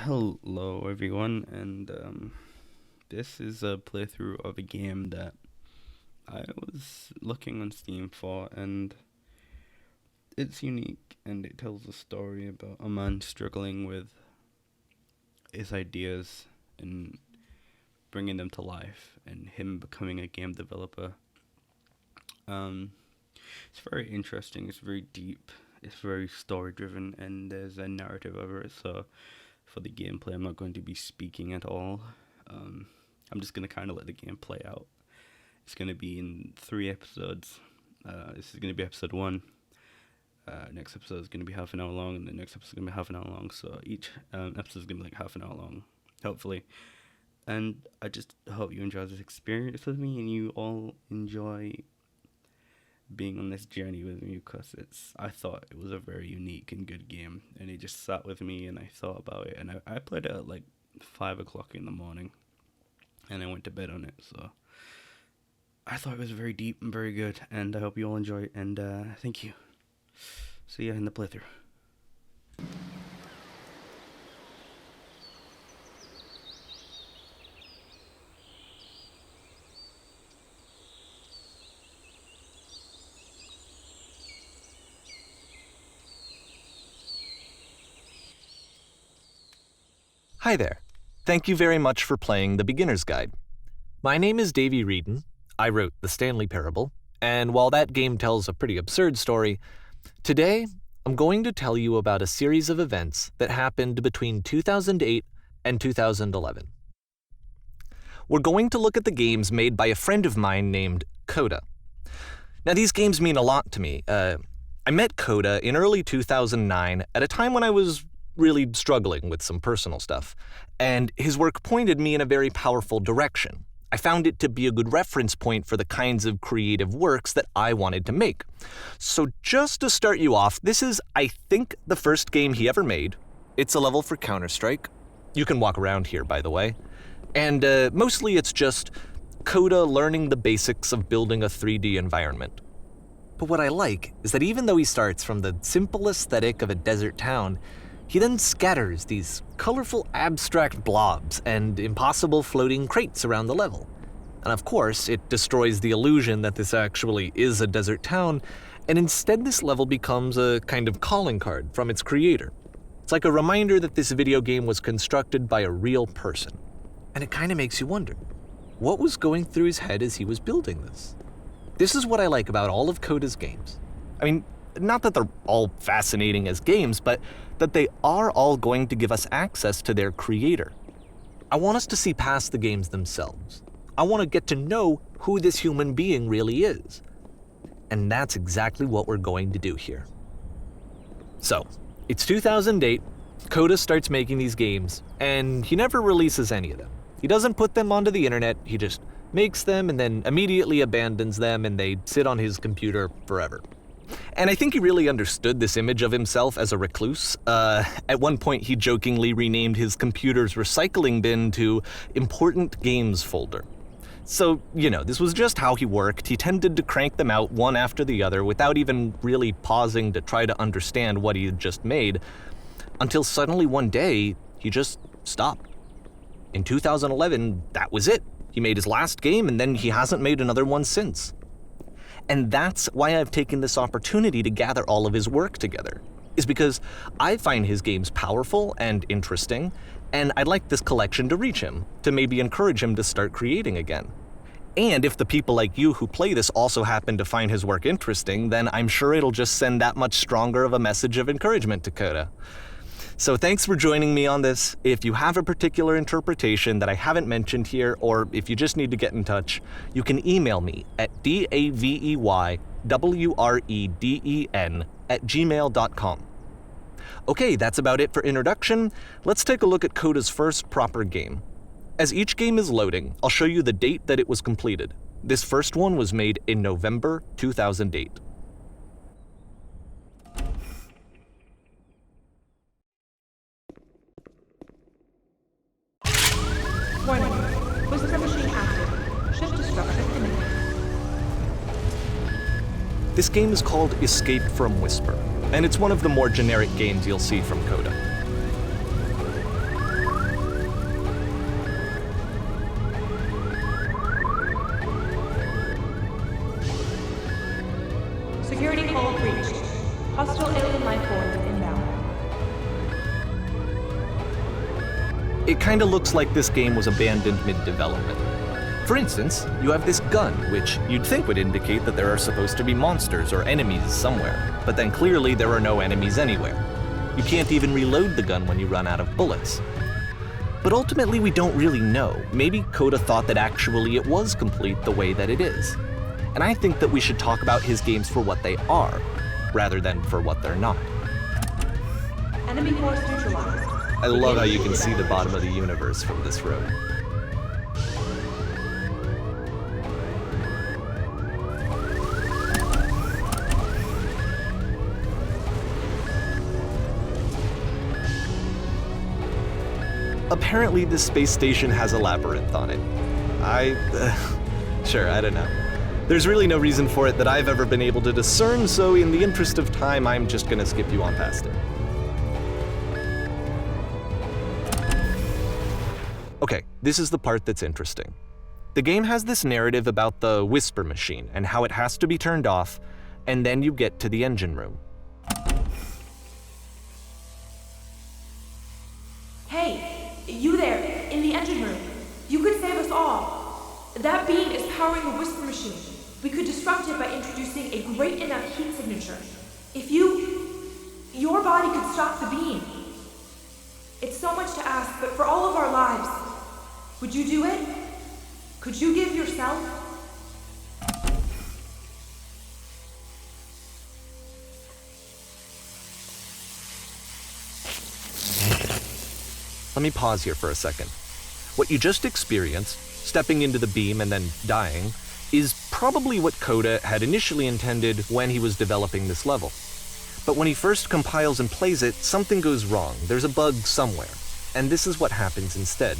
Hello, everyone, and this is a playthrough of a game that I was looking on Steam for, and it's unique, and it tells a story about a man struggling with his ideas and bringing them to life, and him becoming a game developer. Um, it's very interesting, it's very deep, it's very story driven, and there's a narrative over it, so for the gameplay, I'm not going to be speaking at all. I'm just going to kind of let the game play out. It's going to be in 3 episodes. This is going to be episode 1. Next episode is going to be half an hour long, and the next episode is going to be half an hour long. So each episode is going to be like half an hour long, hopefully. And I just hope you enjoy this experience with me, and you all enjoy being on this journey with me, because I thought it was a very unique and good game, and it just sat with me, and I thought about it, and I played it at like 5 o'clock in the morning, and I went to bed on it. So I thought it was very deep and very good, and I hope you all enjoy it, and thank you. See ya in the playthrough. Hi there. Thank you very much for playing The Beginner's Guide. My name is Davey Reedon. I wrote The Stanley Parable, and while that game tells a pretty absurd story, today I'm going to tell you about a series of events that happened between 2008 and 2011. We're going to look at the games made by a friend of mine named Coda. Now, these games mean a lot to me. I met Coda in early 2009 at a time when I was really struggling with some personal stuff, and his work pointed me in a very powerful direction. I found it to be a good reference point for the kinds of creative works that I wanted to make. So just to start you off, this is, I think, the first game he ever made. It's a level for Counter-Strike. You can walk around here, by the way. And mostly it's just Coda learning the basics of building a 3D environment. But what I like is that even though he starts from the simple aesthetic of a desert town, he then scatters these colorful abstract blobs and impossible floating crates around the level. And of course, it destroys the illusion that this actually is a desert town, and instead this level becomes a kind of calling card from its creator. It's like a reminder that this video game was constructed by a real person. And it kind of makes you wonder, what was going through his head as he was building this? This is what I like about all of Coda's games. I mean, not that they're all fascinating as games, but that they are all going to give us access to their creator. I want us to see past the games themselves. I want to get to know who this human being really is. And that's exactly what we're going to do here. So, it's 2008, Coda starts making these games, and he never releases any of them. He doesn't put them onto the internet, he just makes them and then immediately abandons them, and they sit on his computer forever. And I think he really understood this image of himself as a recluse. At one point, he jokingly renamed his computer's recycling bin to Important Games Folder. So, this was just how he worked. He tended to crank them out one after the other without even really pausing to try to understand what he had just made, until suddenly one day, he just stopped. In 2011, that was it. He made his last game, and then he hasn't made another one since. And that's why I've taken this opportunity to gather all of his work together, is because I find his games powerful and interesting, and I'd like this collection to reach him, to maybe encourage him to start creating again. And if the people like you who play this also happen to find his work interesting, then I'm sure it'll just send that much stronger of a message of encouragement to Coda. So thanks for joining me on this. If you have a particular interpretation that I haven't mentioned here, or if you just need to get in touch, you can email me at daveywreden@gmail.com. Okay, that's about it for introduction. Let's take a look at Coda's first proper game. As each game is loading, I'll show you the date that it was completed. This first one was made in November 2008. Warning. Whisper machine active. Shift to structure imminent. This game is called Escape from Whisper, and it's one of the more generic games you'll see from Coda. it kinda looks like this game was abandoned mid-development. For instance, you have this gun, which you'd think would indicate that there are supposed to be monsters or enemies somewhere, but then clearly there are no enemies anywhere. You can't even reload the gun when you run out of bullets. But ultimately we don't really know. Maybe Coda thought that actually it was complete the way that it is. And I think that we should talk about his games for what they are, rather than for what they're not. Enemy force neutralized. I love how you can see the bottom of the universe from this road. Apparently this space station has a labyrinth on it. Sure, I don't know. There's really no reason for it that I've ever been able to discern, so in the interest of time, I'm just gonna skip you on past it. Okay, this is the part that's interesting. The game has this narrative about the Whisper Machine and how it has to be turned off, and then you get to the engine room. Hey, you there, in the engine room. You could save us all. That beam is powering the Whisper Machine. We could disrupt it by introducing a great enough heat signature. If your body could stop the beam. It's so much to ask, but for all of our lives, would you do it? Could you give yourself? Let me pause here for a second. What you just experienced, stepping into the beam and then dying, is probably what Coda had initially intended when he was developing this level. But when he first compiles and plays it, something goes wrong. There's a bug somewhere. And this is what happens instead.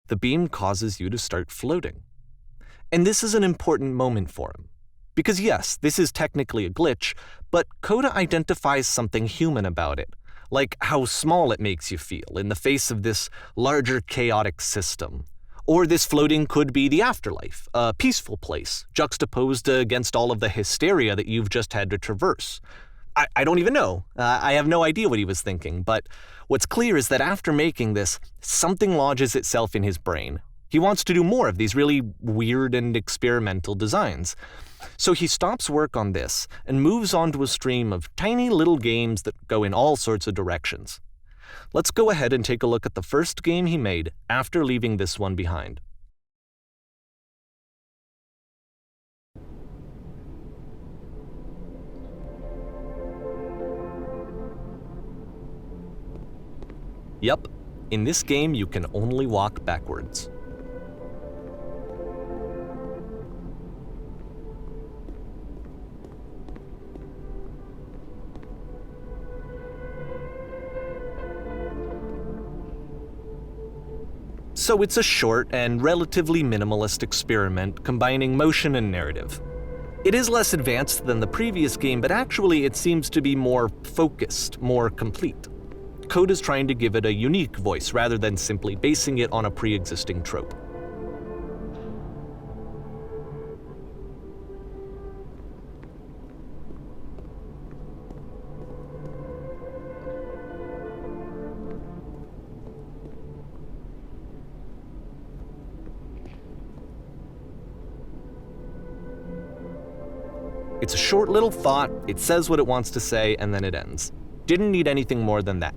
The beam causes you to start floating. And this is an important moment for him. Because yes, this is technically a glitch, but Coda identifies something human about it, like how small it makes you feel in the face of this larger chaotic system. Or this floating could be the afterlife, a peaceful place, juxtaposed against all of the hysteria that you've just had to traverse. I don't even know. I have no idea what he was thinking, but what's clear is that after making this, something lodges itself in his brain. He wants to do more of these really weird and experimental designs. So he stops work on this and moves on to a stream of tiny little games that go in all sorts of directions. Let's go ahead and take a look at the first game he made after leaving this one behind. Yep, in this game you can only walk backwards. So it's a short and relatively minimalist experiment combining motion and narrative. It is less advanced than the previous game, but actually it seems to be more focused, more complete. Coda's trying to give it a unique voice rather than simply basing it on a pre-existing trope. It's a short little thought, it says what it wants to say, and then it ends. Didn't need anything more than that.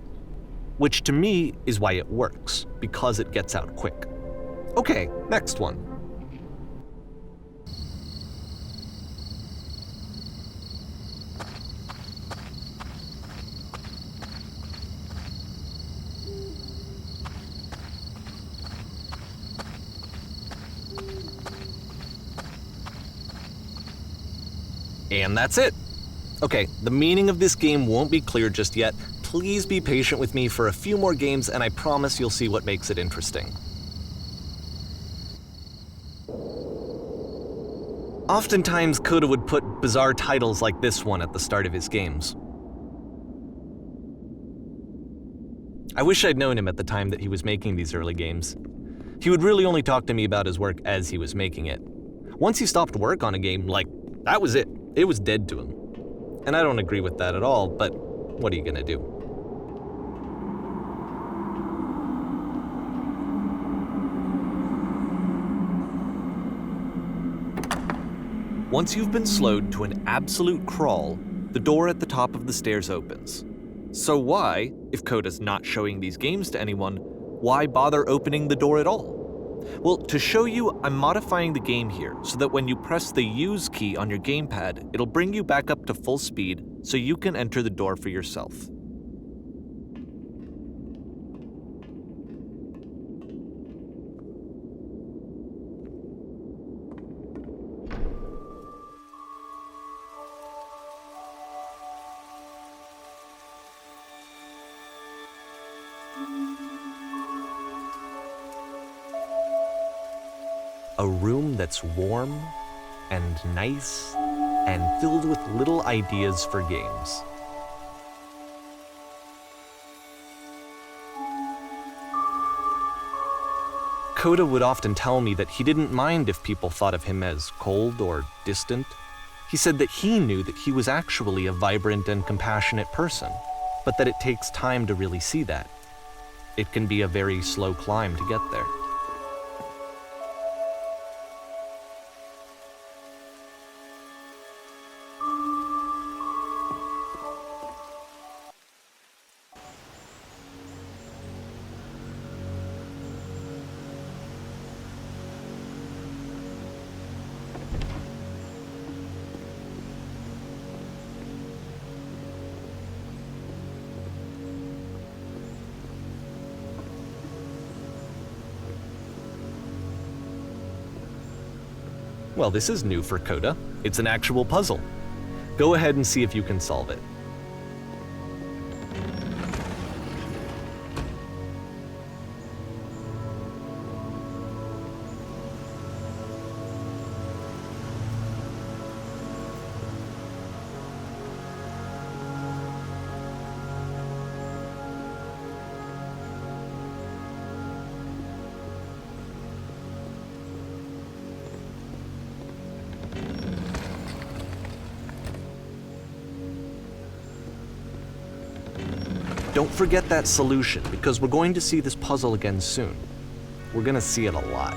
Which to me is why it works, because it gets out quick. Okay, next one. And that's it. Okay, the meaning of this game won't be clear just yet. Please be patient with me for a few more games and I promise you'll see what makes it interesting. Oftentimes, Coda would put bizarre titles like this one at the start of his games. I wish I'd known him at the time that he was making these early games. He would really only talk to me about his work as he was making it. Once he stopped work on a game, that was it. It was dead to him. And I don't agree with that at all, but what are you gonna do? Once you've been slowed to an absolute crawl, the door at the top of the stairs opens. So why, if Coda's not showing these games to anyone, why bother opening the door at all? Well, to show you, I'm modifying the game here so that when you press the use key on your gamepad, it'll bring you back up to full speed so you can enter the door for yourself. A room that's warm and nice and filled with little ideas for games. Coda would often tell me that he didn't mind if people thought of him as cold or distant. He said that he knew that he was actually a vibrant and compassionate person, but that it takes time to really see that. It can be a very slow climb to get there. Well, this is new for Coda. It's an actual puzzle. Go ahead and see if you can solve it. Don't forget that solution, because we're going to see this puzzle again soon. We're going to see it a lot.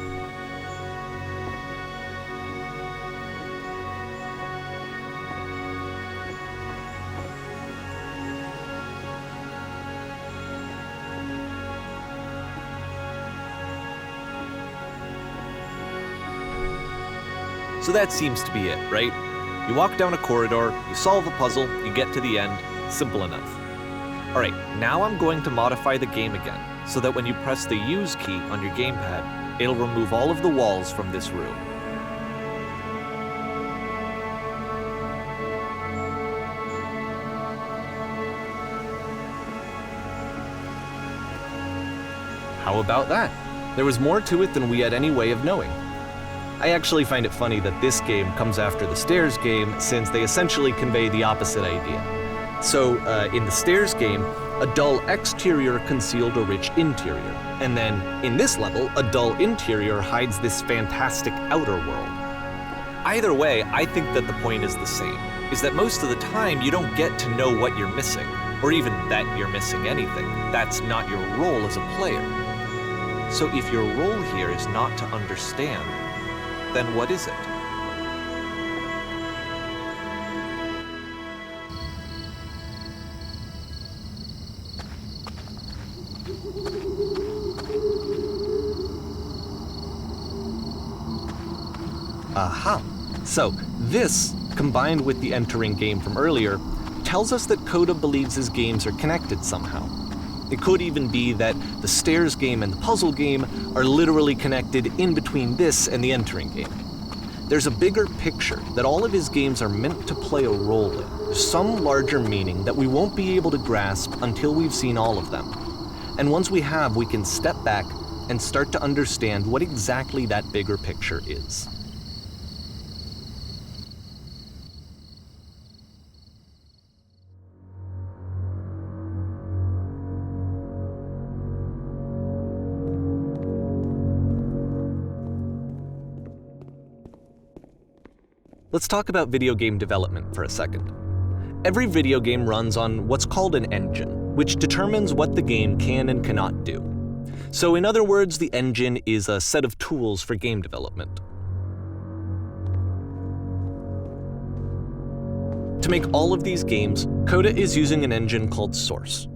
So that seems to be it, right? You walk down a corridor, you solve a puzzle, you get to the end. Simple enough. Alright, now I'm going to modify the game again, so that when you press the use key on your gamepad, it'll remove all of the walls from this room. How about that? There was more to it than we had any way of knowing. I actually find it funny that this game comes after the Stairs game, since they essentially convey the opposite idea. So, in the Stairs game, a dull exterior concealed a rich interior. And then, in this level, a dull interior hides this fantastic outer world. Either way, I think that the point is the same, is that most of the time you don't get to know what you're missing, or even that you're missing anything. That's not your role as a player. So if your role here is not to understand, then what is it? Aha! So, this, combined with the entering game from earlier, tells us that Coda believes his games are connected somehow. It could even be that the Stairs game and the puzzle game are literally connected in between this and the entering game. There's a bigger picture that all of his games are meant to play a role in, some larger meaning that we won't be able to grasp until we've seen all of them. And once we have, we can step back and start to understand what exactly that bigger picture is. let's talk about video game development for a second. Every video game runs on what's called an engine, which determines what the game can and cannot do. So in other words, the engine is a set of tools for game development. To make all of these games, Coda is using an engine called Source.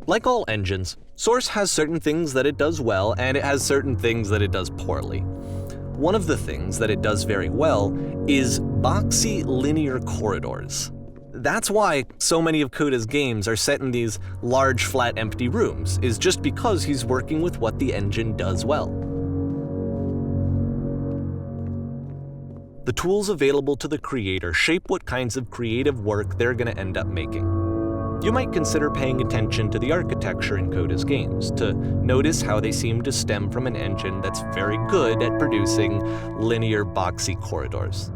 Like all engines, Source has certain things that it does well, and it has certain things that it does poorly. One of the things that it does very well is boxy linear corridors. That's why so many of Coda's games are set in these large, flat, empty rooms, is just because he's working with what the engine does well. The tools available to the creator shape what kinds of creative work they're going to end up making. You might consider paying attention to the architecture in Coda's games to notice how they seem to stem from an engine that's very good at producing linear, boxy corridors.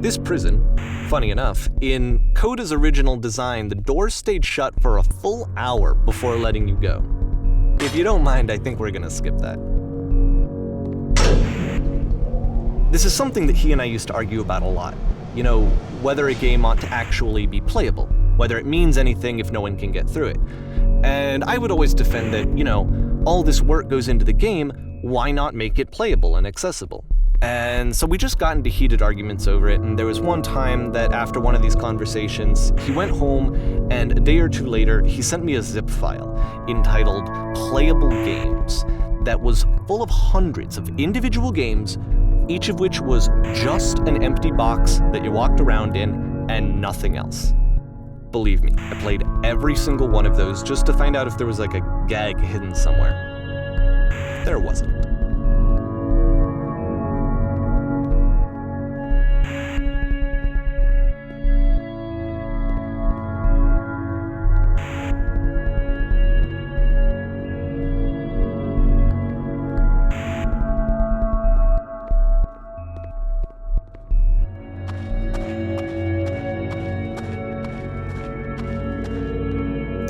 This prison, funny enough, in Coda's original design, the doors stayed shut for a full hour before letting you go. If you don't mind, I think we're gonna skip that. This is something that he and I used to argue about a lot. You know, whether a game ought to actually be playable, whether it means anything if no one can get through it. And I would always defend that, you know, all this work goes into the game, why not make it playable and accessible? And so we just got into heated arguments over it, and there was one time that after one of these conversations, he went home, and a day or two later, he sent me a zip file entitled Playable Games that was full of hundreds of individual games, each of which was just an empty box that you walked around in and nothing else. Believe me, I played every single one of those just to find out if there was like a gag hidden somewhere. There wasn't.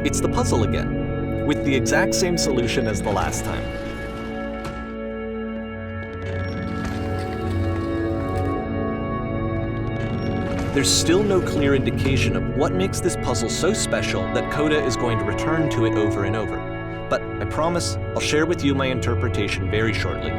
It's the puzzle again, with the exact same solution as the last time. There's still no clear indication of what makes this puzzle so special that Coda is going to return to it over and over. But I promise I'll share with you my interpretation very shortly.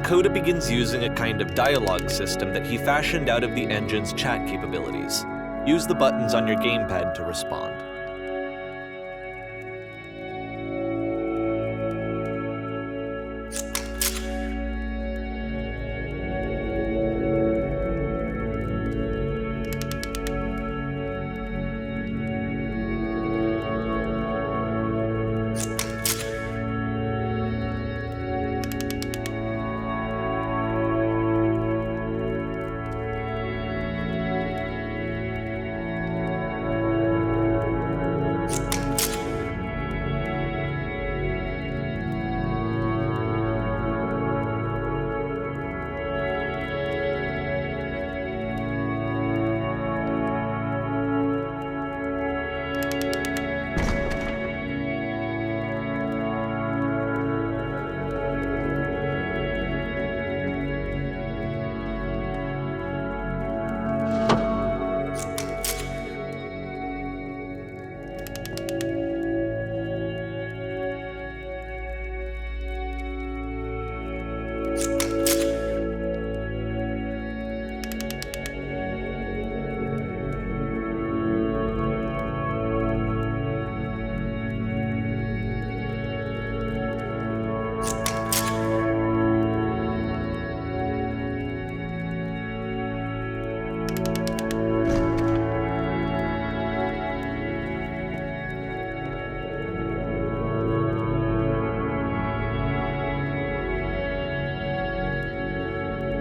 Coda begins using a kind of dialogue system that he fashioned out of the engine's chat capabilities. Use the buttons on your gamepad to respond.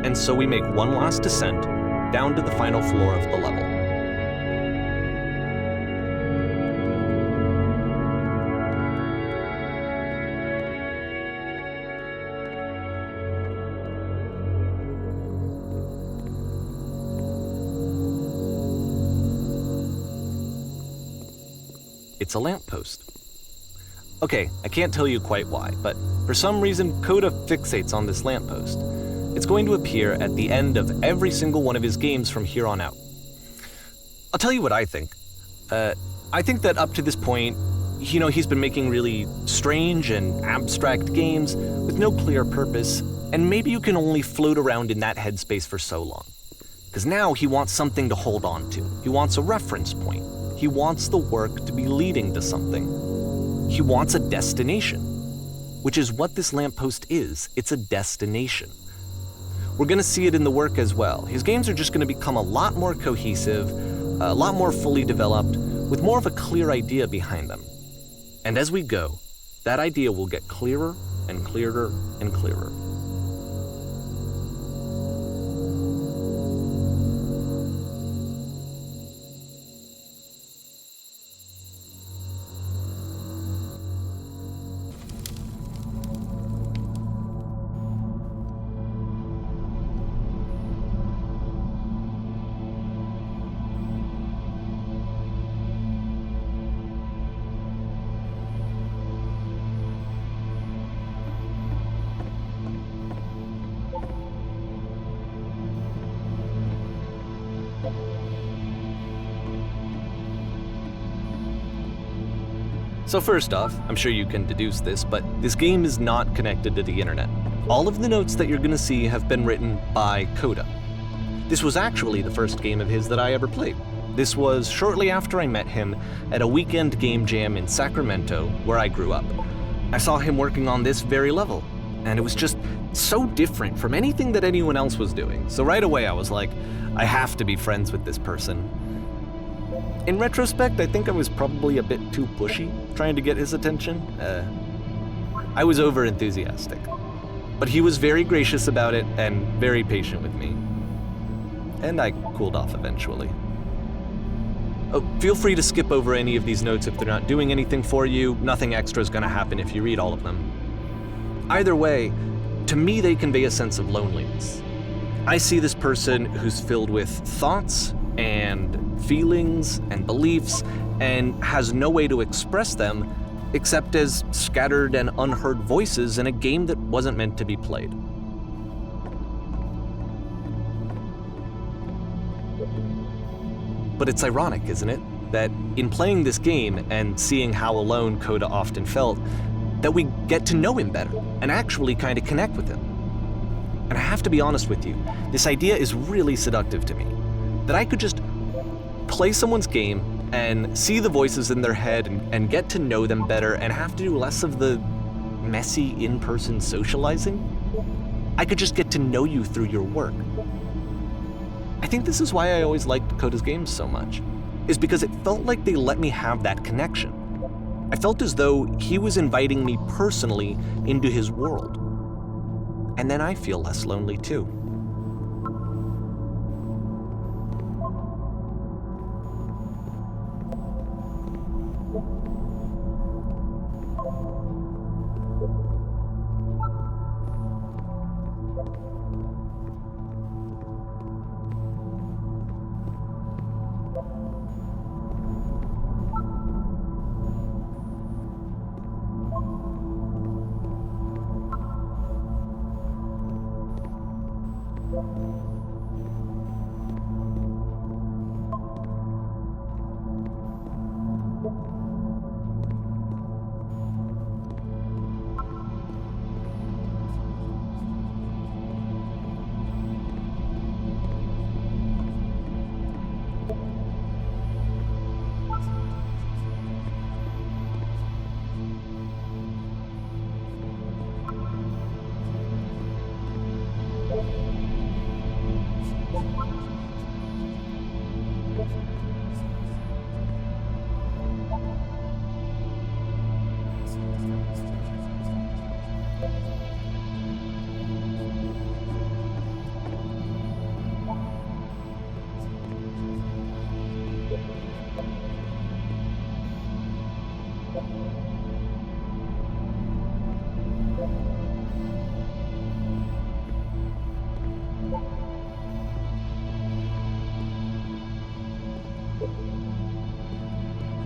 And so we make one last descent down to the final floor of the level. It's a lamppost. Okay, I can't tell you quite why, but for some reason Coda fixates on this lamppost. It's going to appear at the end of every single one of his games from here on out. I'll tell you what I think. I think that up to this point, he's been making really strange and abstract games with no clear purpose, and maybe you can only float around in that headspace for so long. Because now he wants something to hold on to. He wants a reference point. He wants the work to be leading to something. He wants a destination, which is what this lamppost is. It's a destination. We're going to see it in the work as well. His games are just going to become a lot more cohesive, a lot more fully developed, with more of a clear idea behind them. And as we go, that idea will get clearer and clearer and clearer. So first off, I'm sure you can deduce this, but this game is not connected to the internet. All of the notes that you're gonna see have been written by Coda. This was actually the first game of his that I ever played. This was shortly after I met him at a weekend game jam in Sacramento, where I grew up. I saw him working on this very level, and it was just so different from anything that anyone else was doing. So right away I was like, I have to be friends with this person. In retrospect, I think I was probably a bit too pushy, trying to get his attention. I was over-enthusiastic. But he was very gracious about it and very patient with me. And I cooled off eventually. Oh, feel free to skip over any of these notes if they're not doing anything for you. Nothing extra is gonna happen if you read all of them. Either way, to me they convey a sense of loneliness. I see this person who's filled with thoughts and feelings and beliefs and has no way to express them except as scattered and unheard voices in a game that wasn't meant to be played. But it's ironic, isn't it, that in playing this game and seeing how alone Coda often felt, that we get to know him better and actually kind of connect with him. And I have to be honest with you, this idea is really seductive to me. That I could just play someone's game and see the voices in their head and get to know them better and have to do less of the messy in-person socializing. I could just get to know you through your work. I think this is why I always liked Coda's games so much, is because it felt like they let me have that connection. I felt as though he was inviting me personally into his world. And then I feel less lonely too.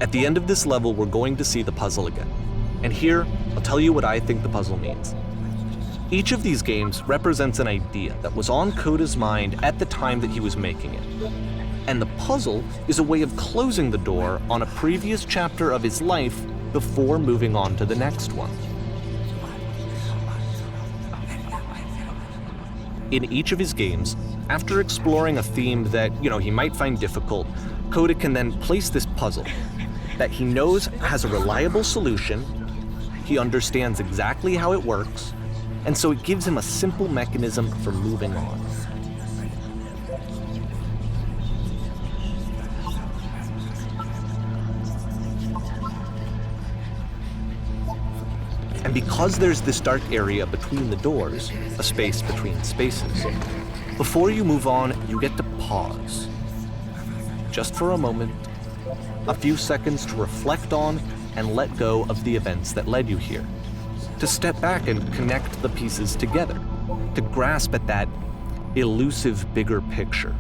At the end of this level, we're going to see the puzzle again. And here, I'll tell you what I think the puzzle means. Each of these games represents an idea that was on Coda's mind at the time that he was making it. And the puzzle is a way of closing the door on a previous chapter of his life before moving on to the next one. In each of his games, after exploring a theme that, he might find difficult, Coda can then place this puzzle that he knows has a reliable solution, he understands exactly how it works, and so it gives him a simple mechanism for moving on. And because there's this dark area between the doors, a space between spaces, before you move on, you get to pause. Just for a moment, a few seconds to reflect on and let go of the events that led you here. To step back and connect the pieces together. To grasp at that elusive bigger picture.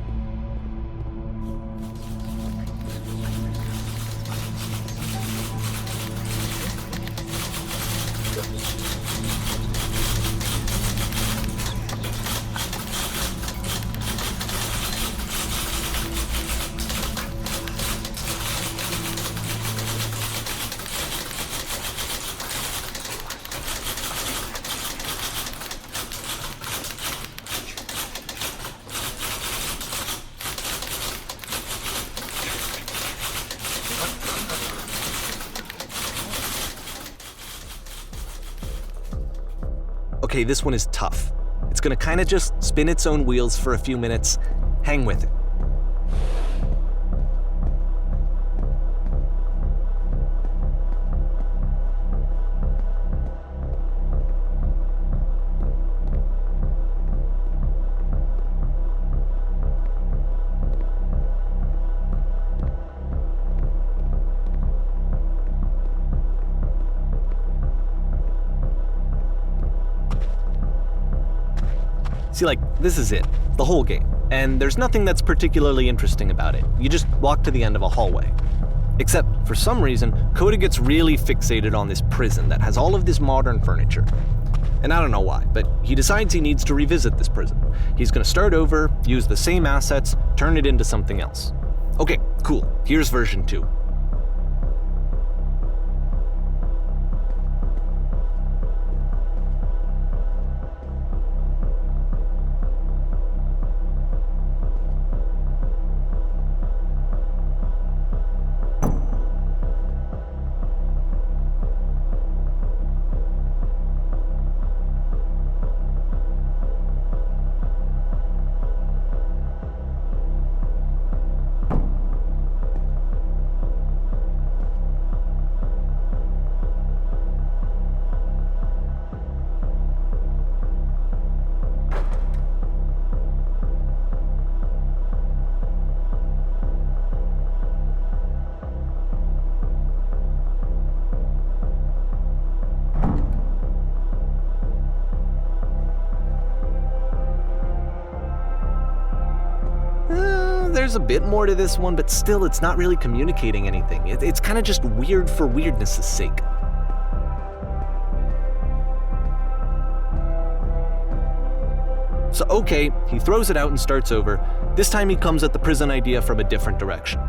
Okay, this one is tough. It's gonna kind of just spin its own wheels for a few minutes. Hang with it. See, this is it, the whole game. And there's nothing that's particularly interesting about it. You just walk to the end of a hallway. Except, for some reason, Coda gets really fixated on this prison that has all of this modern furniture. And I don't know why, but he decides he needs to revisit this prison. He's gonna start over, use the same assets, turn it into something else. Okay, cool, here's version 2. there's a bit more to this one, but still, it's not really communicating anything. It's kind of just weird for weirdness' sake. So okay, he throws it out and starts over. This time he comes at the prison idea from a different direction.